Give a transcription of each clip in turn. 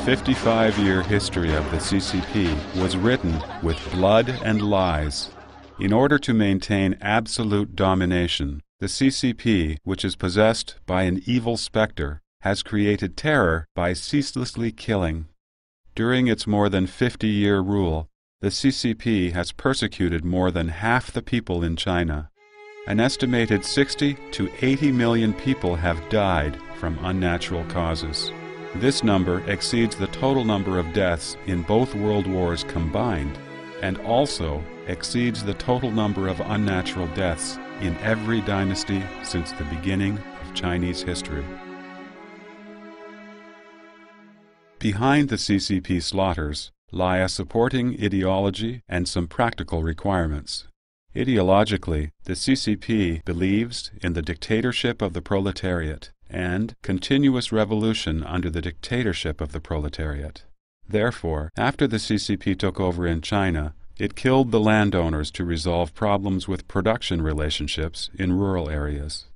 55-year history of the CCP was written with blood and lies. In order to maintain absolute domination, the CCP, which is possessed by an evil specter, has created terror by ceaselessly killing. During its more than 50-year rule, the CCP has persecuted more than half the people in China. An estimated 60 to 80 million people have died from unnatural causes. This number exceeds the total number of deaths in both world wars combined, and also exceeds the total number of unnatural deaths in every dynasty since the beginning of Chinese history. Behind the CCP slaughters lie a supporting ideology and some practical requirements. Ideologically, the CCP believes in the dictatorship of the proletariat and continuous revolution under the dictatorship of the proletariat. Therefore, after the CCP took over in China, it killed the landowners to resolve problems with production relationships in rural areas.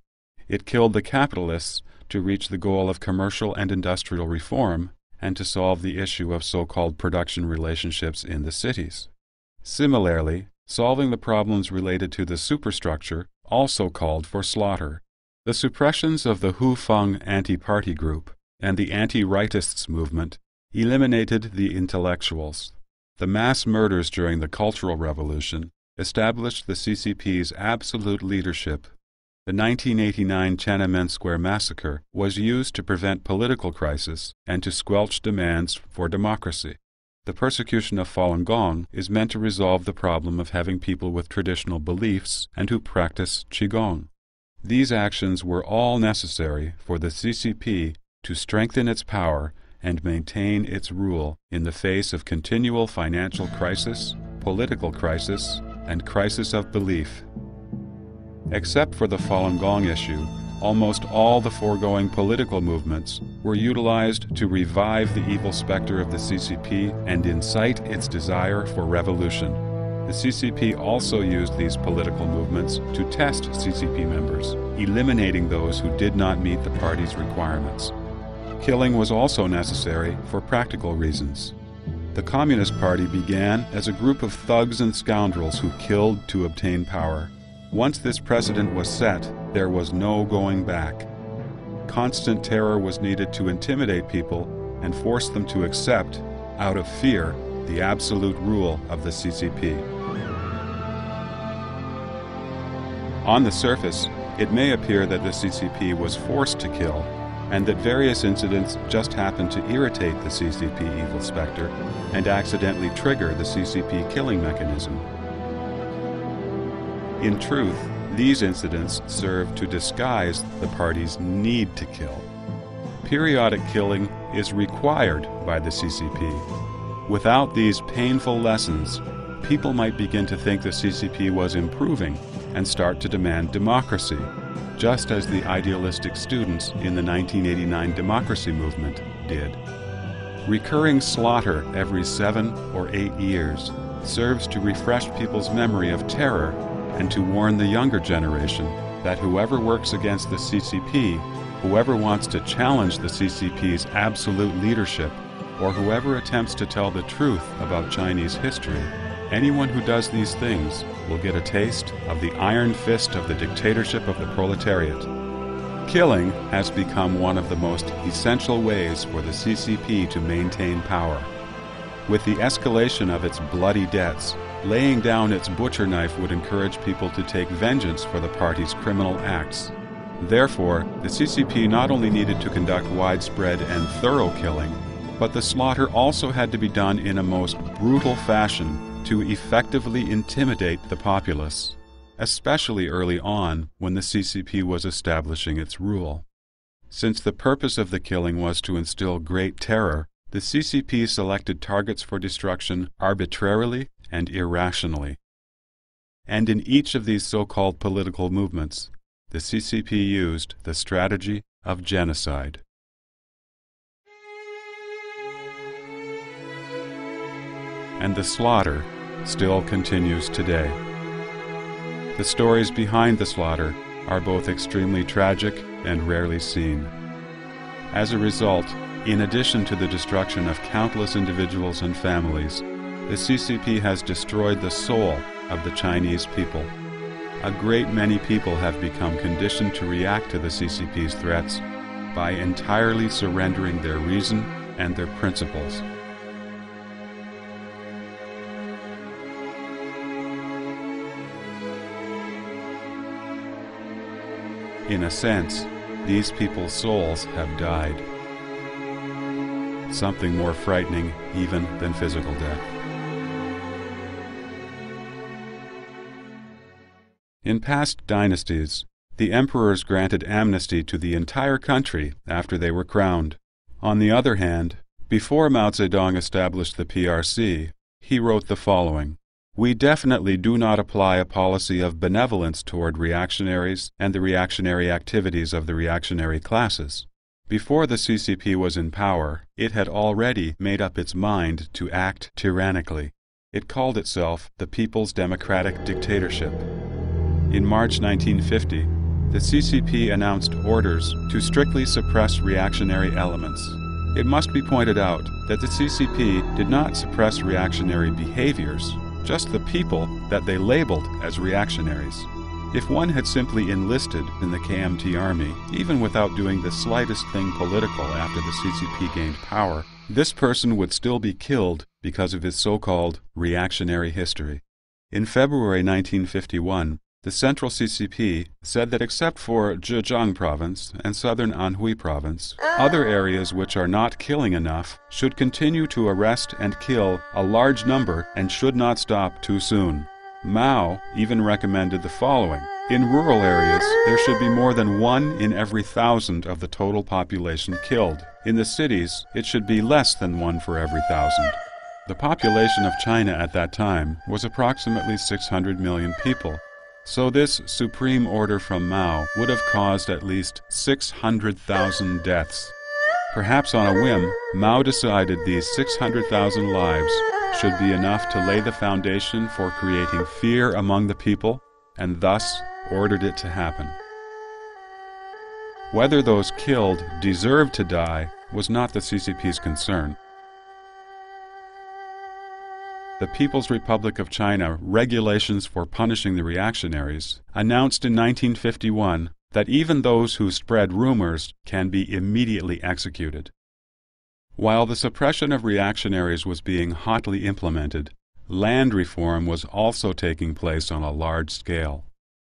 It killed the capitalists to reach the goal of commercial and industrial reform and to solve the issue of so-called production relationships in the cities. Similarly, solving the problems related to the superstructure also called for slaughter. The suppressions of the Hu-Feng anti-party group and the anti-rightists movement eliminated the intellectuals. The mass murders during the Cultural Revolution established the CCP's absolute leadership. The 1989 Tiananmen Square massacre was used to prevent political crisis and to squelch demands for democracy. The persecution of Falun Gong is meant to resolve the problem of having people with traditional beliefs and who practice Qigong. These actions were all necessary for the CCP to strengthen its power and maintain its rule in the face of continual financial crisis, political crisis, and crisis of belief. Except for the Falun Gong issue, almost all the foregoing political movements were utilized to revive the evil specter of the CCP and incite its desire for revolution. The CCP also used these political movements to test CCP members, eliminating those who did not meet the party's requirements. Killing was also necessary for practical reasons. The Communist Party began as a group of thugs and scoundrels who killed to obtain power. Once this precedent was set, there was no going back. Constant terror was needed to intimidate people and force them to accept, out of fear, the absolute rule of the CCP. On the surface, it may appear that the CCP was forced to kill, and that various incidents just happened to irritate the CCP evil specter and accidentally trigger the CCP killing mechanism. In truth, these incidents serve to disguise the party's need to kill. Periodic killing is required by the CCP. Without these painful lessons, people might begin to think the CCP was improving and start to demand democracy, just as the idealistic students in the 1989 democracy movement did. Recurring slaughter every 7 or 8 years serves to refresh people's memory of terror and to warn the younger generation that whoever works against the CCP, whoever wants to challenge the CCP's absolute leadership, or whoever attempts to tell the truth about Chinese history, anyone who does these things will get a taste of the iron fist of the dictatorship of the proletariat. Killing has become one of the most essential ways for the CCP to maintain power. With the escalation of its bloody debts, laying down its butcher knife would encourage people to take vengeance for the party's criminal acts. Therefore, the CCP not only needed to conduct widespread and thorough killing, but the slaughter also had to be done in a most brutal fashion to effectively intimidate the populace, especially early on when the CCP was establishing its rule. Since the purpose of the killing was to instill great terror, the CCP selected targets for destruction arbitrarily and irrationally. And in each of these so-called political movements, the CCP used the strategy of genocide. And the slaughter still continues today. The stories behind the slaughter are both extremely tragic and rarely seen. As a result, In addition to the destruction of countless individuals and families, the CCP has destroyed the soul of the Chinese people. A great many people have become conditioned to react to the CCP's threats by entirely surrendering their reason and their principles. In a sense, these people's souls have died. Something more frightening even than physical death. In past dynasties, the emperors granted amnesty to the entire country after they were crowned. On the other hand, before Mao Zedong established the PRC, he wrote the following: "We definitely do not apply a policy of benevolence toward reactionaries and the reactionary activities of the reactionary classes." Before the CCP was in power, it had already made up its mind to act tyrannically. It called itself the People's Democratic Dictatorship. In March 1950, the CCP announced orders to strictly suppress reactionary elements. It must be pointed out that the CCP did not suppress reactionary behaviors, just the people that they labeled as reactionaries. If one had simply enlisted in the KMT army, even without doing the slightest thing political after the CCP gained power, this person would still be killed because of his so-called reactionary history. In February 1951, the Central CCP said that except for Zhejiang Province and Southern Anhui Province, other areas which are not killing enough should continue to arrest and kill a large number and should not stop too soon. Mao even recommended the following: in rural areas, there should be more than 1 in every 1,000 of the total population killed. In the cities, it should be less than 1 for every 1,000. The population of China at that time was approximately 600 million people. So this supreme order from Mao would have caused at least 600,000 deaths. Perhaps on a whim, Mao decided these 600,000 lives should be enough to lay the foundation for creating fear among the people, and thus ordered it to happen. Whether those killed deserved to die was not the CCP's concern. The People's Republic of China Regulations for Punishing the Reactionaries announced in 1951 that even those who spread rumors can be immediately executed. While the suppression of reactionaries was being hotly implemented, land reform was also taking place on a large scale.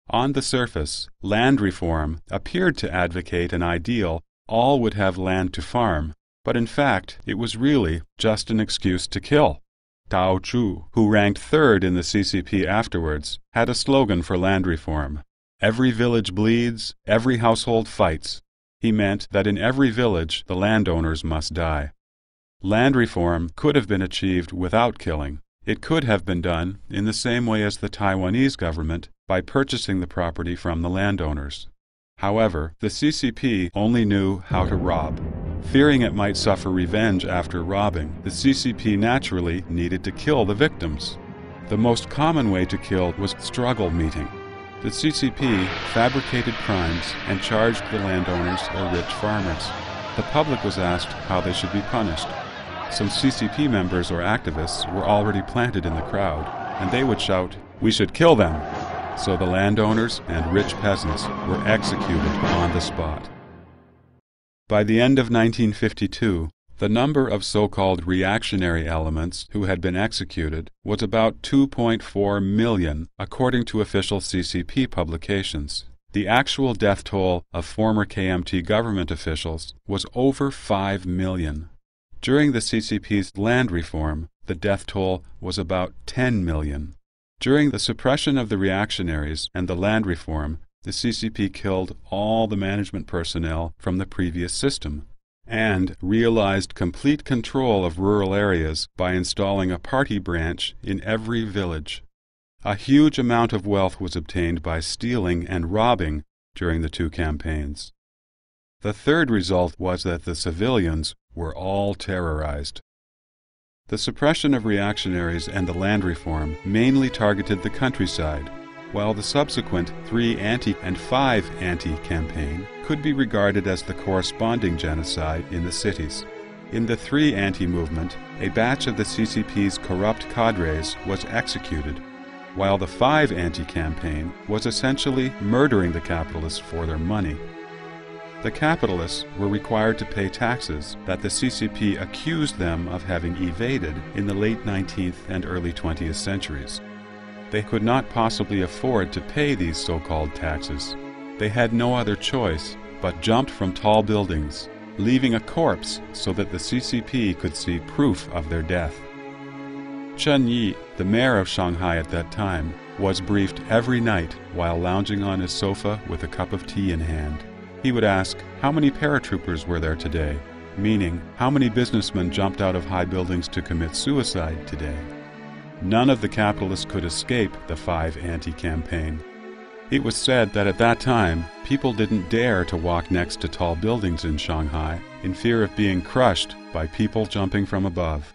On the surface, land reform appeared to advocate an ideal all would have land to farm, but in fact it was really just an excuse to kill. Tao Chu, who ranked 3rd in the CCP afterwards, had a slogan for land reform: "Every village bleeds, every household fights." He meant that in every village the landowners must die. Land reform could have been achieved without killing. It could have been done in the same way as the Taiwanese government, by purchasing the property from the landowners. However, the CCP only knew how to rob. Fearing it might suffer revenge after robbing, the CCP naturally needed to kill the victims. The most common way to kill was struggle meeting. The CCP fabricated crimes and charged the landowners or rich farmers. The public was asked how they should be punished. Some CCP members or activists were already planted in the crowd, and they would shout, "We should kill them!" So the landowners and rich peasants were executed on the spot. By the end of 1952, the number of so-called reactionary elements who had been executed was about 2.4 million, according to official CCP publications. The actual death toll of former KMT government officials was over 5 million. During the CCP's land reform, the death toll was about 10 million. During the suppression of the reactionaries and the land reform, the CCP killed all the management personnel from the previous system and realized complete control of rural areas by installing a party branch in every village. A huge amount of wealth was obtained by stealing and robbing during the 2 campaigns. The third result was that the civilians were all terrorized. The suppression of reactionaries and the land reform mainly targeted the countryside, while the subsequent 3 anti- and 5 anti campaign could be regarded as the corresponding genocide in the cities. In the 3 anti-movement, a batch of the CCP's corrupt cadres was executed, while the 5 anti-campaign was essentially murdering the capitalists for their money. The capitalists were required to pay taxes that the CCP accused them of having evaded in the late 19th and early 20th centuries. They could not possibly afford to pay these so-called taxes. They had no other choice but jumped from tall buildings, leaving a corpse so that the CCP could see proof of their death. Chen Yi, the mayor of Shanghai at that time, was briefed every night while lounging on his sofa with a cup of tea in hand. He would ask, how many paratroopers were there today? Meaning, how many businessmen jumped out of high buildings to commit suicide today? None of the capitalists could escape the 5 anti-campaign. It was said that at that time, people didn't dare to walk next to tall buildings in Shanghai in fear of being crushed by people jumping from above.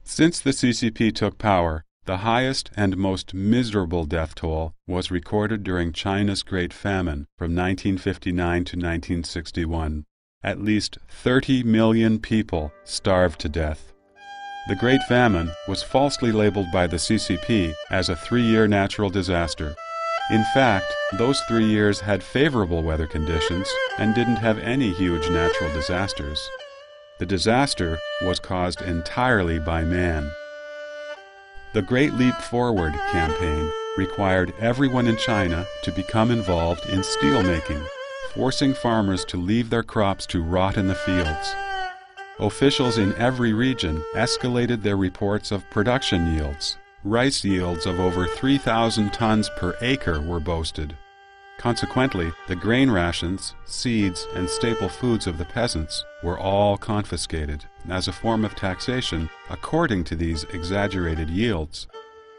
Since the CCP took power, the highest and most miserable death toll was recorded during China's Great Famine from 1959 to 1961. At least 30 million people starved to death. The Great Famine was falsely labeled by the CCP as a 3-year natural disaster. In fact, those 3 years had favorable weather conditions and didn't have any huge natural disasters. The disaster was caused entirely by man. The Great Leap Forward campaign required everyone in China to become involved in steelmaking, forcing farmers to leave their crops to rot in the fields. Officials in every region escalated their reports of production yields. Rice yields of over 3,000 tons per acre were boasted. Consequently, the grain rations, seeds, and staple foods of the peasants were all confiscated as a form of taxation according to these exaggerated yields.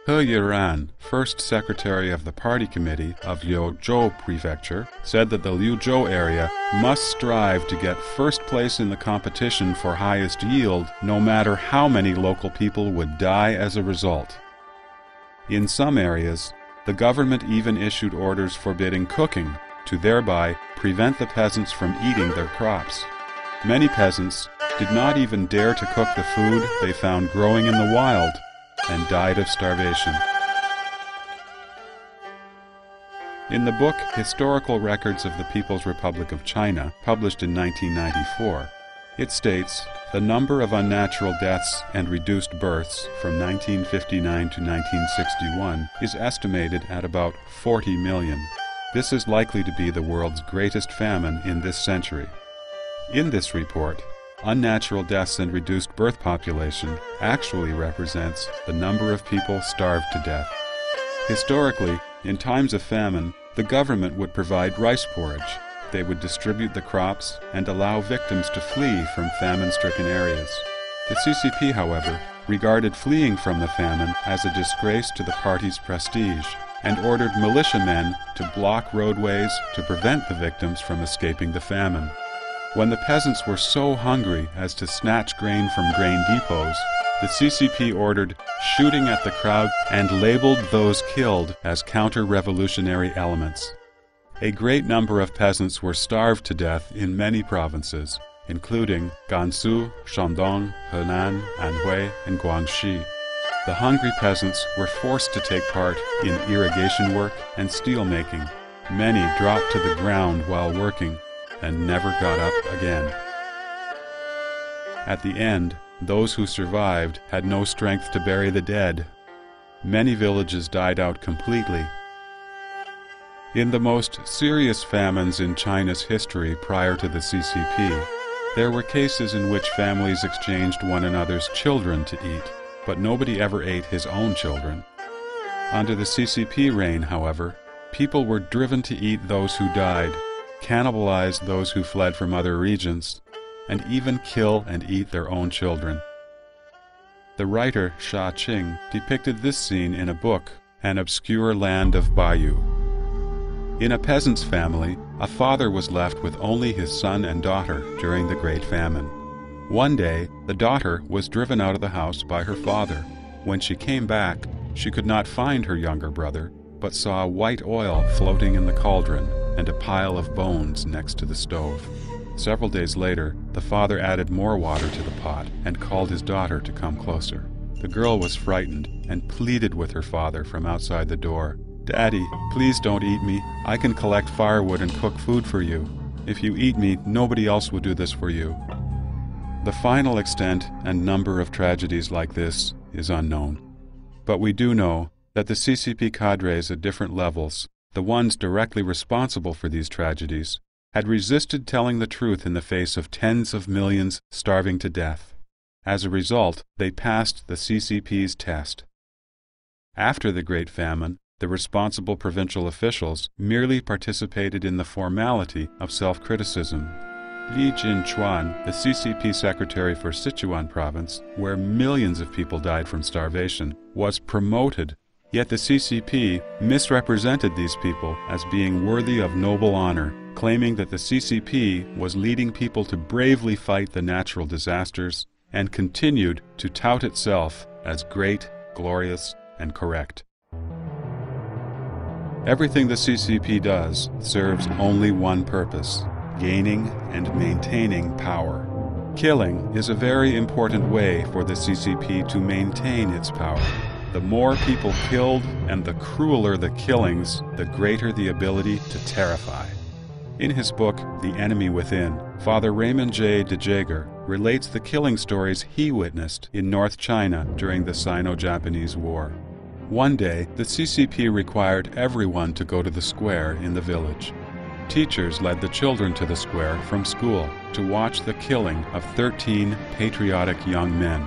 He Yiran, first secretary of the party committee of Liuzhou Prefecture, said that the Liuzhou area must strive to get first place in the competition for highest yield, no matter how many local people would die as a result. In some areas, the government even issued orders forbidding cooking to thereby prevent the peasants from eating their crops. Many peasants did not even dare to cook the food they found growing in the wild and died of starvation. In the book Historical Records of the People's Republic of China, published in 1994, it states, the number of unnatural deaths and reduced births from 1959 to 1961 is estimated at about 40 million. This is likely to be the world's greatest famine in this century. In this report, unnatural deaths and reduced birth population actually represents the number of people starved to death. Historically, in times of famine, the government would provide rice porridge. They would distribute the crops and allow victims to flee from famine-stricken areas. The CCP, however, regarded fleeing from the famine as a disgrace to the party's prestige and ordered militiamen to block roadways to prevent the victims from escaping the famine. When the peasants were so hungry as to snatch grain from grain depots, the CCP ordered shooting at the crowd and labeled those killed as counter-revolutionary elements. A great number of peasants were starved to death in many provinces, including Gansu, Shandong, Henan, Anhui, and Guangxi. The hungry peasants were forced to take part in irrigation work and steel-making. Many dropped to the ground while working and never got up again. At the end, those who survived had no strength to bury the dead. Many villages died out completely. In the most serious famines in China's history prior to the CCP, there were cases in which families exchanged one another's children to eat, but nobody ever ate his own children. Under the CCP reign, however, people were driven to eat those who died, cannibalize those who fled from other regions, and even kill and eat their own children. The writer Sha Qing depicted this scene in a book, An Obscure Land of Bayou. In a peasant's family, a father was left with only his son and daughter during the Great Famine. One day, the daughter was driven out of the house by her father. When she came back, she could not find her younger brother, but saw white oil floating in the cauldron and a pile of bones next to the stove. Several days later, the father added more water to the pot and called his daughter to come closer. The girl was frightened and pleaded with her father from outside the door. "Daddy, please don't eat me. I can collect firewood and cook food for you. If you eat me, nobody else will do this for you." The final extent and number of tragedies like this is unknown. But we do know that the CCP cadres at different levels, the ones directly responsible for these tragedies, had resisted telling the truth in the face of tens of millions starving to death. As a result, they passed the CCP's test. After the Great Famine, the responsible provincial officials merely participated in the formality of self-criticism. Li Jinchuan, the CCP secretary for Sichuan province, where millions of people died from starvation, was promoted. Yet the CCP misrepresented these people as being worthy of noble honor, claiming that the CCP was leading people to bravely fight the natural disasters and continued to tout itself as great, glorious, and correct. Everything the CCP does serves only one purpose: gaining and maintaining power. Killing is a very important way for the CCP to maintain its power. The more people killed and the crueler the killings, the greater the ability to terrify. In his book, The Enemy Within, Father Raymond J. de Jager relates the killing stories he witnessed in North China during the Sino-Japanese War. One day, the CCP required everyone to go to the square in the village. Teachers led the children to the square from school to watch the killing of 13 patriotic young men.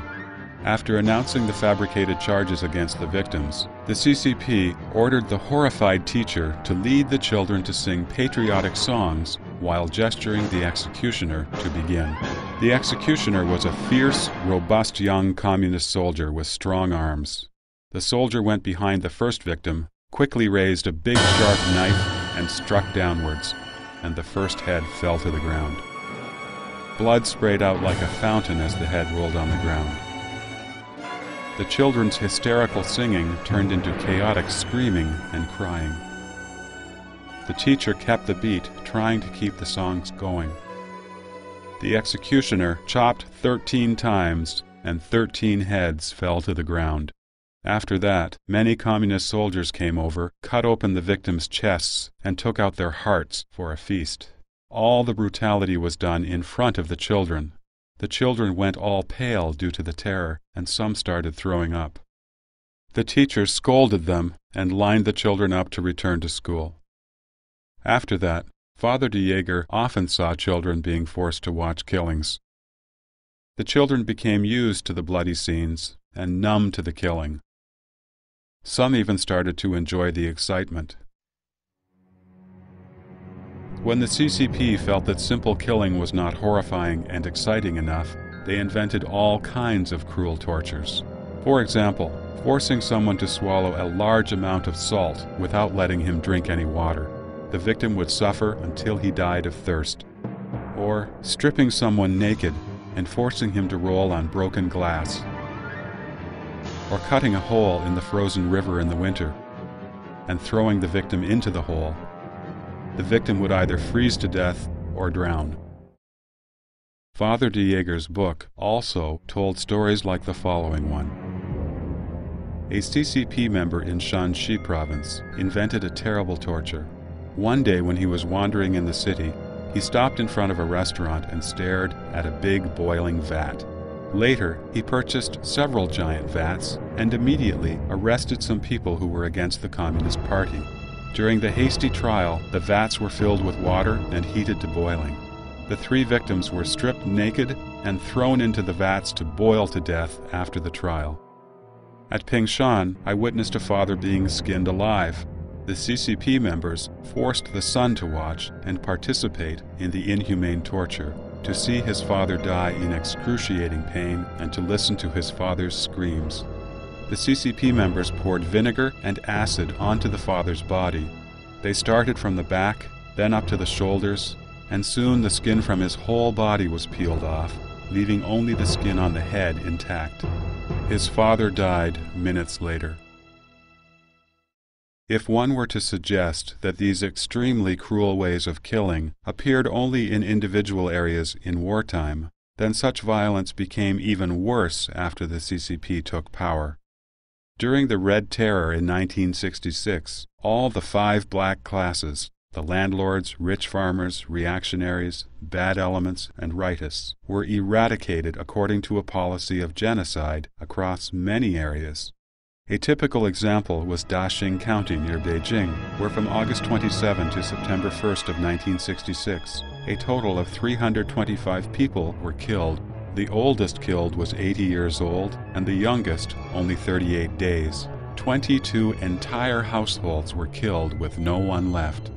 After announcing the fabricated charges against the victims, the CCP ordered the horrified teacher to lead the children to sing patriotic songs while gesturing the executioner to begin. The executioner was a fierce, robust young communist soldier with strong arms. The soldier went behind the first victim, quickly raised a big sharp knife, and struck downwards, and the first head fell to the ground. Blood sprayed out like a fountain as the head rolled on the ground. The children's hysterical singing turned into chaotic screaming and crying. The teacher kept the beat, trying to keep the songs going. The executioner chopped 13 times, and 13 heads fell to the ground. After that, many communist soldiers came over, cut open the victims' chests, and took out their hearts for a feast. All the brutality was done in front of the children. The children went all pale due to the terror, and some started throwing up. The teachers scolded them and lined the children up to return to school. After that, Father de Jager often saw children being forced to watch killings. The children became used to the bloody scenes and numb to the killing. Some even started to enjoy the excitement. When the CCP felt that simple killing was not horrifying and exciting enough, they invented all kinds of cruel tortures. For example, forcing someone to swallow a large amount of salt without letting him drink any water. The victim would suffer until he died of thirst. Or stripping someone naked and forcing him to roll on broken glass. Or cutting a hole in the frozen river in the winter and throwing the victim into the hole. The victim would either freeze to death or drown. Father de Jager's book also told stories like the following one. A CCP member in Shanxi province invented a terrible torture. One day when he was wandering in the city, he stopped in front of a restaurant and stared at a big boiling vat. Later, he purchased several giant vats and immediately arrested some people who were against the Communist Party. During the hasty trial, the vats were filled with water and heated to boiling. The 3 victims were stripped naked and thrown into the vats to boil to death after the trial. At Pingshan, I witnessed a father being skinned alive. The CCP members forced the son to watch and participate in the inhumane torture, to see his father die in excruciating pain and to listen to his father's screams. The CCP members poured vinegar and acid onto the father's body. They started from the back, then up to the shoulders, and soon the skin from his whole body was peeled off, leaving only the skin on the head intact. His father died minutes later. If one were to suggest that these extremely cruel ways of killing appeared only in individual areas in wartime, then such violence became even worse after the CCP took power. During the Red Terror in 1966, all the 5 black classes, the landlords, rich farmers, reactionaries, bad elements, and rightists, were eradicated according to a policy of genocide across many areas. A typical example was Daxing County near Beijing, where from August 27 to September 1st of 1966, a total of 325 people were killed. The oldest killed was 80 years old, and the youngest only 38 days. 22 entire households were killed with no one left.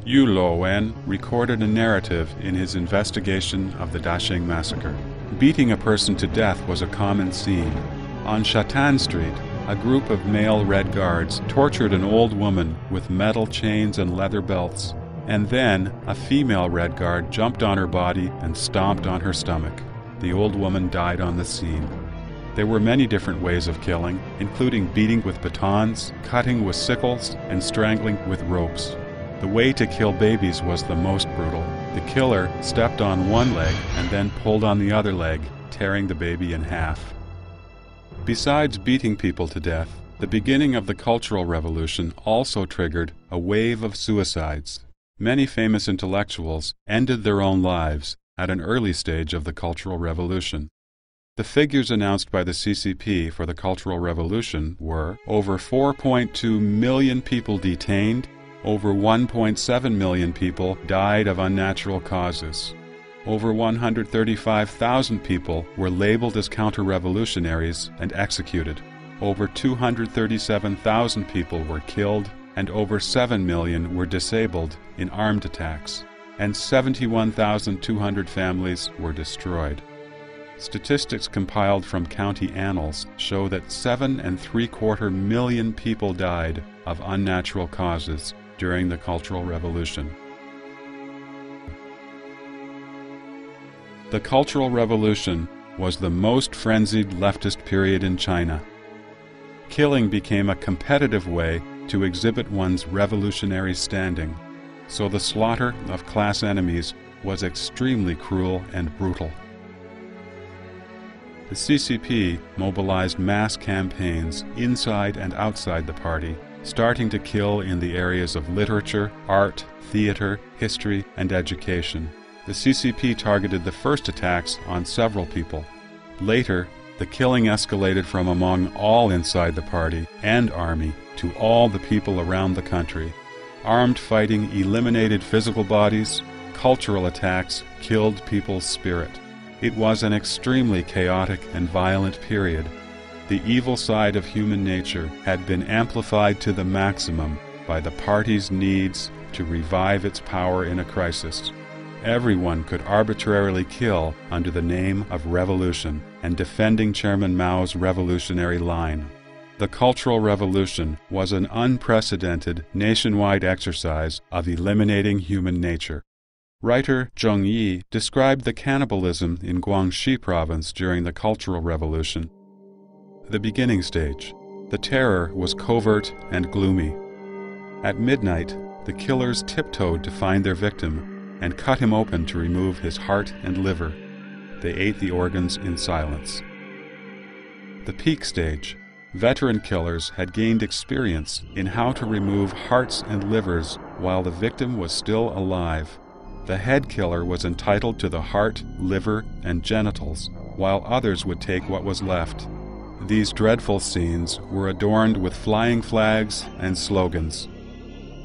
Yu Luowen recorded a narrative in his investigation of the Daxing massacre. Beating a person to death was a common scene. On Shatan Street, a group of male Red Guards tortured an old woman with metal chains and leather belts, and then a female Red Guard jumped on her body and stomped on her stomach. The old woman died on the scene. There were many different ways of killing, including beating with batons, cutting with sickles, and strangling with ropes. The way to kill babies was the most brutal. The killer stepped on one leg and then pulled on the other leg, tearing the baby in half. Besides beating people to death, the beginning of the Cultural Revolution also triggered a wave of suicides. Many famous intellectuals ended their own lives at an early stage of the Cultural Revolution. The figures announced by the CCP for the Cultural Revolution were over 4.2 million people detained, over 1.7 million people died of unnatural causes. Over 135,000 people were labeled as counter-revolutionaries and executed. Over 237,000 people were killed, and over 7 million were disabled in armed attacks, and 71,200 families were destroyed. Statistics compiled from county annals show that 7.75 million people died of unnatural causes during the Cultural Revolution. The Cultural Revolution was the most frenzied leftist period in China. Killing became a competitive way to exhibit one's revolutionary standing, so the slaughter of class enemies was extremely cruel and brutal. The CCP mobilized mass campaigns inside and outside the party, starting to kill in the areas of literature, art, theater, history, and education. The CCP targeted the first attacks on several people. Later, the killing escalated from among all inside the party and army to all the people around the country. Armed fighting eliminated physical bodies. Cultural attacks killed people's spirit. It was an extremely chaotic and violent period. The evil side of human nature had been amplified to the maximum by the party's needs to revive its power in a crisis. Everyone could arbitrarily kill under the name of revolution and defending Chairman Mao's revolutionary line. The Cultural Revolution was an unprecedented nationwide exercise of eliminating human nature. Writer Zheng Yi described the cannibalism in Guangxi province during the Cultural Revolution. The beginning stage. The terror was covert and gloomy. At midnight, the killers tiptoed to find their victim and cut him open to remove his heart and liver. They ate the organs in silence. The peak stage. Veteran killers had gained experience in how to remove hearts and livers while the victim was still alive. The head killer was entitled to the heart, liver, and genitals, while others would take what was left. These dreadful scenes were adorned with flying flags and slogans.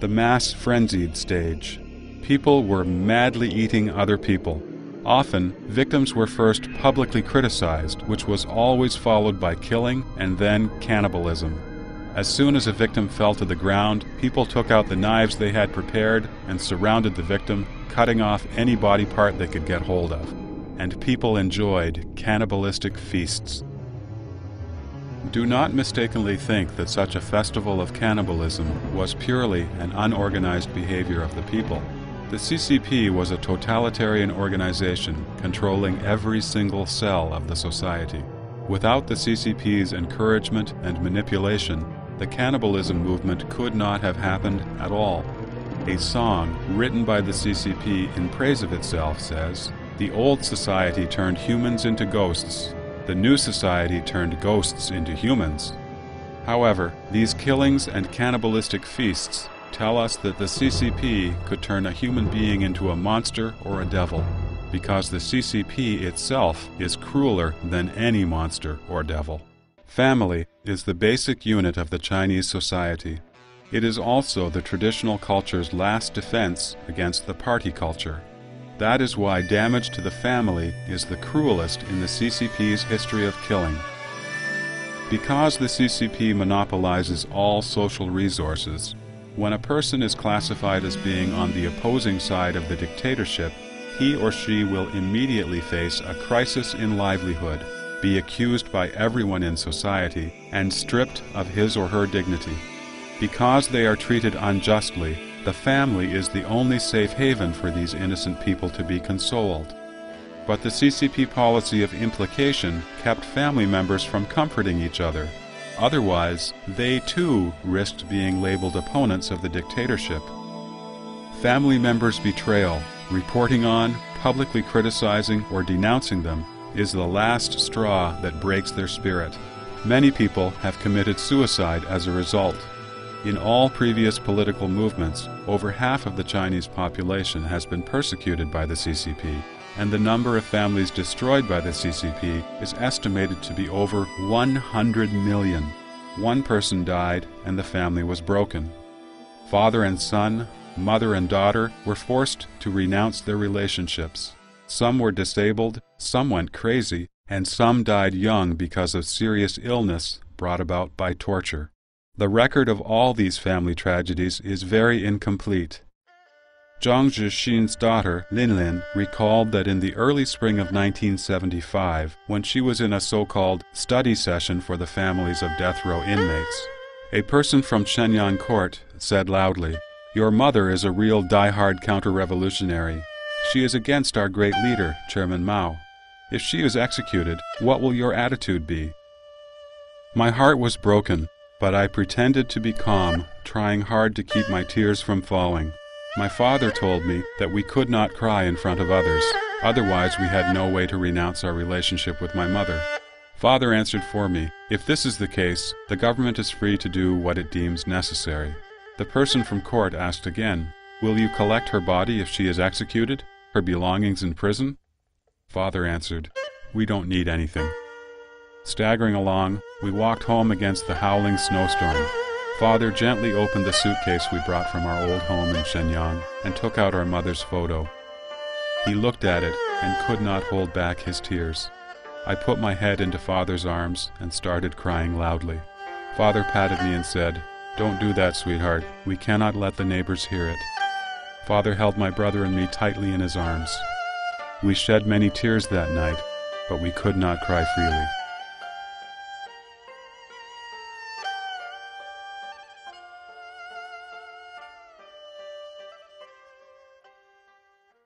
The mass frenzied stage. People were madly eating other people. Often, victims were first publicly criticized, which was always followed by killing and then cannibalism. As soon as a victim fell to the ground, people took out the knives they had prepared and surrounded the victim, cutting off any body part they could get hold of. And people enjoyed cannibalistic feasts. Do not mistakenly think that such a festival of cannibalism was purely an unorganized behavior of the people. The CCP was a totalitarian organization controlling every single cell of the society. Without the CCP's encouragement and manipulation, the cannibalism movement could not have happened at all. A song written by the CCP in praise of itself says, "The old society turned humans into ghosts. The new society turned ghosts into humans." However, these killings and cannibalistic feasts tell us that the CCP could turn a human being into a monster or a devil, because the CCP itself is crueler than any monster or devil. Family is the basic unit of the Chinese society. It is also the traditional culture's last defense against the party culture. That is why damage to the family is the cruelest in the CCP's history of killing. Because the CCP monopolizes all social resources, when a person is classified as being on the opposing side of the dictatorship, he or she will immediately face a crisis in livelihood, be accused by everyone in society, and stripped of his or her dignity. Because they are treated unjustly, the family is the only safe haven for these innocent people to be consoled. But the CCP policy of implication kept family members from comforting each other. Otherwise, they too risked being labeled opponents of the dictatorship. Family members' betrayal, reporting on, publicly criticizing, or denouncing them, is the last straw that breaks their spirit. Many people have committed suicide as a result. In all previous political movements, over half of the Chinese population has been persecuted by the CCP, and the number of families destroyed by the CCP is estimated to be over 100 million. One person died and the family was broken. Father and son, mother and daughter were forced to renounce their relationships. Some were disabled, some went crazy, and some died young because of serious illness brought about by torture. The record of all these family tragedies is very incomplete. Zhang Zhixin's daughter, Linlin, recalled that in the early spring of 1975, when she was in a so-called study session for the families of death row inmates, a person from Shenyang court said loudly, "Your mother is a real die-hard counter-revolutionary. She is against our great leader, Chairman Mao. If she is executed, what will your attitude be?" My heart was broken, but I pretended to be calm, trying hard to keep my tears from falling. My father told me that we could not cry in front of others, otherwise we had no way to renounce our relationship with my mother. Father answered for me, "If this is the case, the government is free to do what it deems necessary." The person from court asked again, "Will you collect her body if she is executed? Her belongings in prison?" Father answered, "We don't need anything." Staggering along, we walked home against the howling snowstorm. Father gently opened the suitcase we brought from our old home in Shenyang and took out our mother's photo. He looked at it and could not hold back his tears. I put my head into Father's arms and started crying loudly. Father patted me and said, "Don't do that, sweetheart. We cannot let the neighbors hear it." Father held my brother and me tightly in his arms. We shed many tears that night, but we could not cry freely.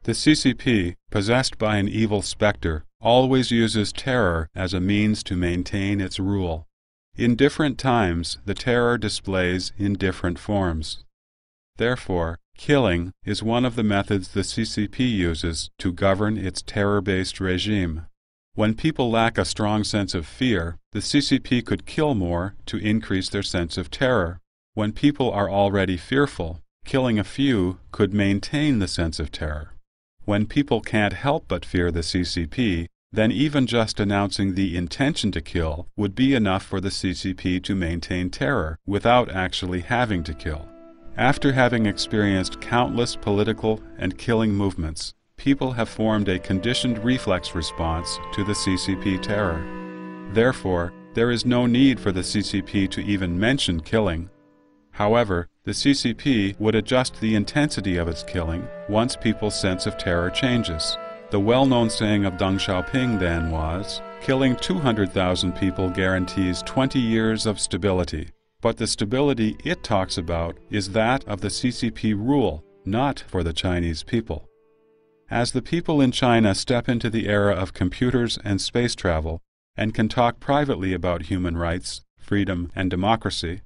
The CCP, possessed by an evil specter, always uses terror as a means to maintain its rule. In different times, the terror displays in different forms. Therefore, killing is one of the methods the CCP uses to govern its terror-based regime. When people lack a strong sense of fear, the CCP could kill more to increase their sense of terror. When people are already fearful, killing a few could maintain the sense of terror. When people can't help but fear the CCP, then even just announcing the intention to kill would be enough for the CCP to maintain terror without actually having to kill. After having experienced countless political and killing movements, people have formed a conditioned reflex response to the CCP terror. Therefore, there is no need for the CCP to even mention killing. However, the CCP would adjust the intensity of its killing once people's sense of terror changes. The well-known saying of Deng Xiaoping then was, "Killing 200,000 people guarantees 20 years of stability." But the stability it talks about is that of the CCP rule, not for the Chinese people. As the people in China step into the era of computers and space travel, and can talk privately about human rights, freedom, and democracy,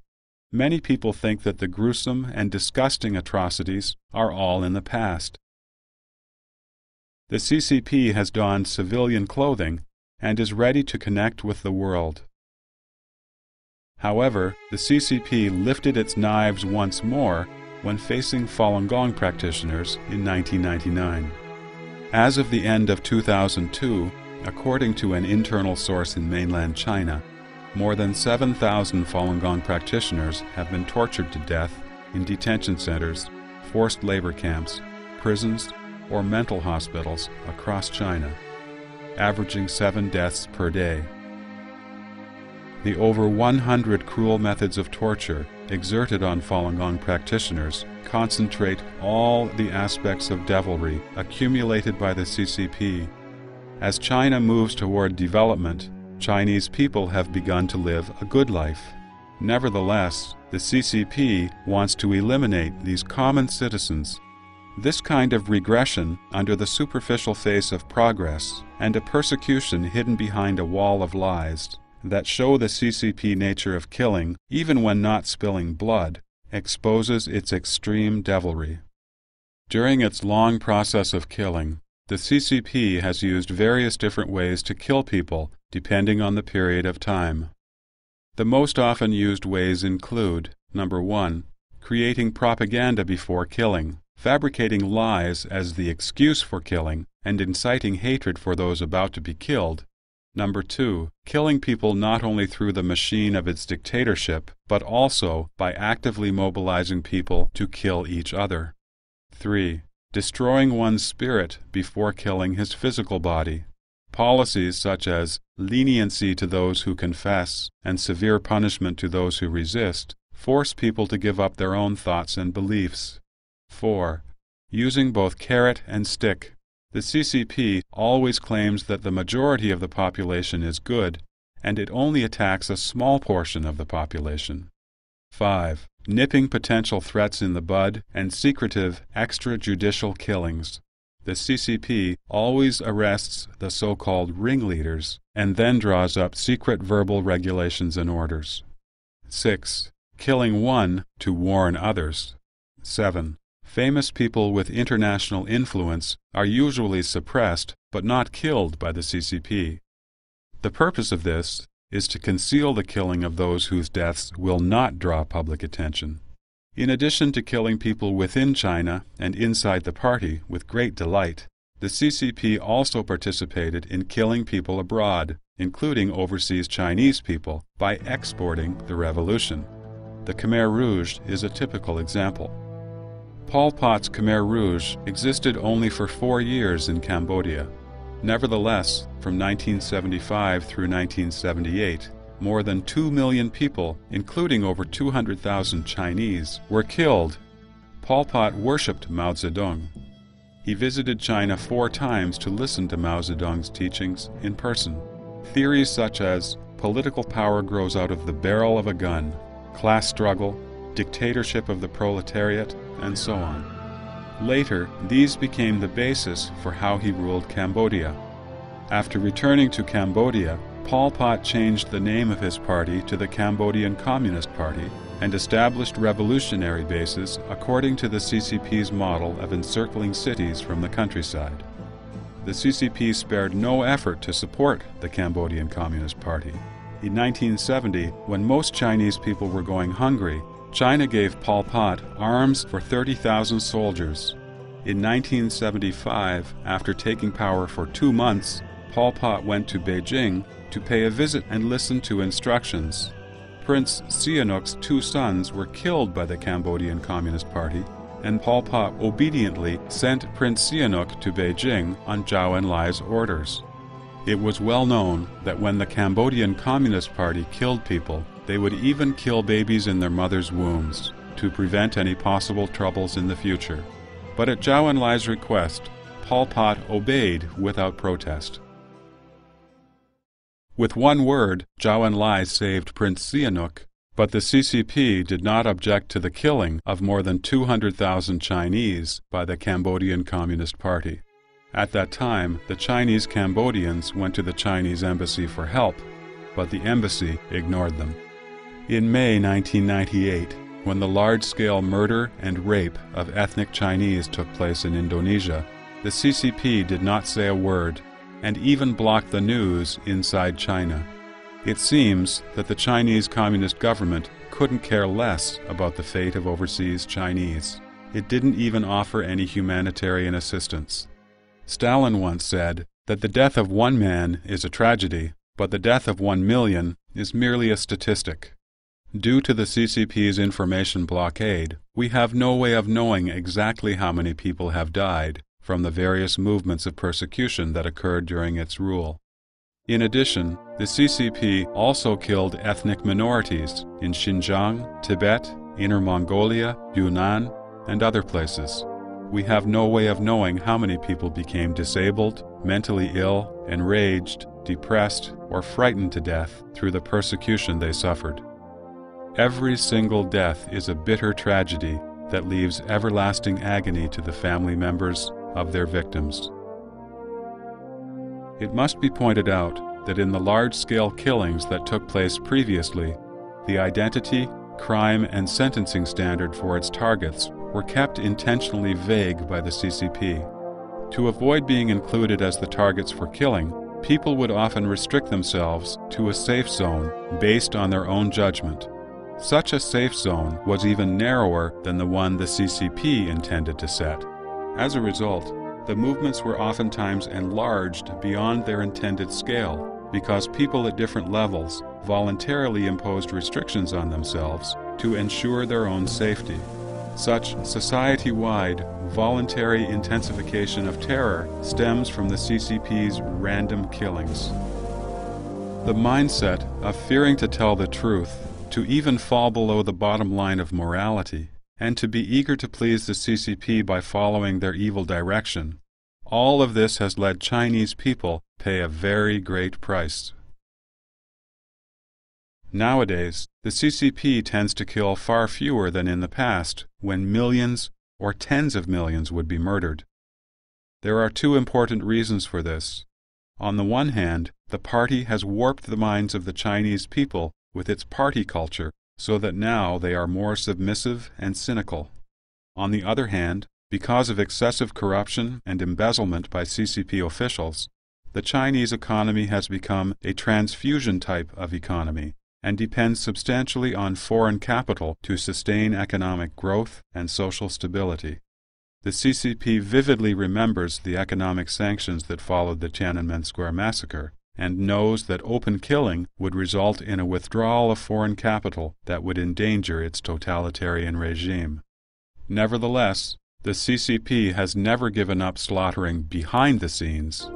many people think that the gruesome and disgusting atrocities are all in the past. The CCP has donned civilian clothing and is ready to connect with the world. However, the CCP lifted its knives once more when facing Falun Gong practitioners in 1999. As of the end of 2002, according to an internal source in mainland China, more than 7,000 Falun Gong practitioners have been tortured to death in detention centers, forced labor camps, prisons, or mental hospitals across China, averaging 7 deaths per day. The over 100 cruel methods of torture exerted on Falun Gong practitioners concentrate all the aspects of devilry accumulated by the CCP. As China moves toward development, Chinese people have begun to live a good life. Nevertheless, the CCP wants to eliminate these common citizens. This kind of regression under the superficial face of progress and a persecution hidden behind a wall of lies that show the CCP nature of killing, even when not spilling blood, exposes its extreme devilry. During its long process of killing, the CCP has used various different ways to kill people depending on the period of time. The most often used ways include, number 1, creating propaganda before killing, fabricating lies as the excuse for killing and inciting hatred for those about to be killed. Number 2, killing people not only through the machine of its dictatorship, but also by actively mobilizing people to kill each other. 3, destroying one's spirit before killing his physical body. Policies such as leniency to those who confess and severe punishment to those who resist force people to give up their own thoughts and beliefs. 4, using both carrot and stick. The CCP always claims that the majority of the population is good, and it only attacks a small portion of the population. 5, nipping potential threats in the bud and secretive extrajudicial killings. The CCP always arrests the so-called ringleaders and then draws up secret verbal regulations and orders. 6, killing one to warn others. 7, famous people with international influence are usually suppressed but not killed by the CCP. The purpose of this is to conceal the killing of those whose deaths will not draw public attention. In addition to killing people within China and inside the party with great delight, the CCP also participated in killing people abroad, including overseas Chinese people, by exporting the revolution. The Khmer Rouge is a typical example. Pol Pot's Khmer Rouge existed only for 4 years in Cambodia. Nevertheless, from 1975 through 1978, more than 2 million people, including over 200,000 Chinese, were killed. Pol Pot worshipped Mao Zedong. He visited China 4 times to listen to Mao Zedong's teachings in person. Theories such as political power grows out of the barrel of a gun, class struggle, dictatorship of the proletariat, and so on. Later, these became the basis for how he ruled Cambodia. After returning to Cambodia, Pol Pot changed the name of his party to the Cambodian Communist Party and established revolutionary bases according to the CCP's model of encircling cities from the countryside. The CCP spared no effort to support the Cambodian Communist Party. In 1970, when most Chinese people were going hungry, China gave Pol Pot arms for 30,000 soldiers. In 1975, after taking power for 2 months, Pol Pot went to Beijing to pay a visit and listen to instructions. Prince Sihanouk's 2 sons were killed by the Cambodian Communist Party, and Pol Pot obediently sent Prince Sihanouk to Beijing on Zhou Enlai's orders. It was well known that when the Cambodian Communist Party killed people, they would even kill babies in their mothers' wombs to prevent any possible troubles in the future. But at Zhou Enlai's request, Pol Pot obeyed without protest. With one word, Zhou Enlai saved Prince Sihanouk, but the CCP did not object to the killing of more than 200,000 Chinese by the Cambodian Communist Party. At that time, the Chinese Cambodians went to the Chinese embassy for help, but the embassy ignored them. In May 1998, when the large-scale murder and rape of ethnic Chinese took place in Indonesia, the CCP did not say a word, and even blocked the news inside China. It seems that the Chinese Communist government couldn't care less about the fate of overseas Chinese. It didn't even offer any humanitarian assistance. Stalin once said that the death of one man is a tragedy, but the death of 1 million is merely a statistic. Due to the CCP's information blockade, we have no way of knowing exactly how many people have died from the various movements of persecution that occurred during its rule. In addition, the CCP also killed ethnic minorities in Xinjiang, Tibet, Inner Mongolia, Yunnan, and other places. We have no way of knowing how many people became disabled, mentally ill, enraged, depressed, or frightened to death through the persecution they suffered. Every single death is a bitter tragedy that leaves everlasting agony to the family members of their victims. It must be pointed out that in the large-scale killings that took place previously, the identity, crime, and sentencing standard for its targets were kept intentionally vague by the CCP. To avoid being included as the targets for killing, people would often restrict themselves to a safe zone based on their own judgment. Such a safe zone was even narrower than the one the CCP intended to set. As a result, the movements were oftentimes enlarged beyond their intended scale because people at different levels voluntarily imposed restrictions on themselves to ensure their own safety. Such society-wide, voluntary intensification of terror stems from the CCP's random killings. The mindset of fearing to tell the truth, to even fall below the bottom line of morality, and to be eager to please the CCP by following their evil direction, all of this has led Chinese people pay a very great price. Nowadays, the CCP tends to kill far fewer than in the past, when millions or tens of millions would be murdered. There are two important reasons for this. On the one hand, the party has warped the minds of the Chinese people with its party culture so that now they are more submissive and cynical. On the other hand, because of excessive corruption and embezzlement by CCP officials, the Chinese economy has become a transfusion type of economy and depends substantially on foreign capital to sustain economic growth and social stability. The CCP vividly remembers the economic sanctions that followed the Tiananmen Square massacre and knows that open killing would result in a withdrawal of foreign capital that would endanger its totalitarian regime. Nevertheless, the CCP has never given up slaughtering behind the scenes.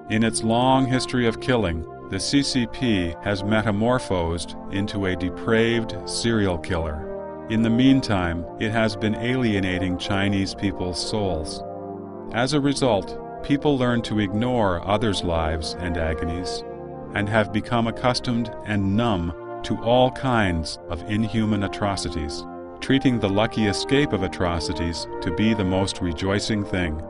In its long history of killing, the CCP has metamorphosed into a depraved serial killer. In the meantime, it has been alienating Chinese people's souls. As a result, people learn to ignore others' lives and agonies, and have become accustomed and numb to all kinds of inhuman atrocities, treating the lucky escape of atrocities to be the most rejoicing thing.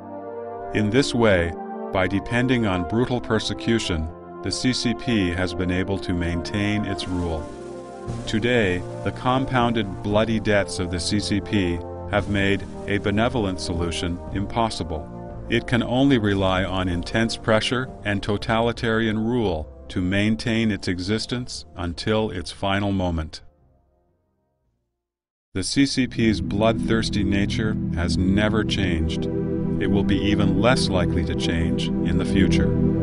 In this way, by depending on brutal persecution, the CCP has been able to maintain its rule. Today, the compounded bloody debts of the CCP have made a benevolent solution impossible. It can only rely on intense pressure and totalitarian rule to maintain its existence until its final moment. The CCP's bloodthirsty nature has never changed. It will be even less likely to change in the future.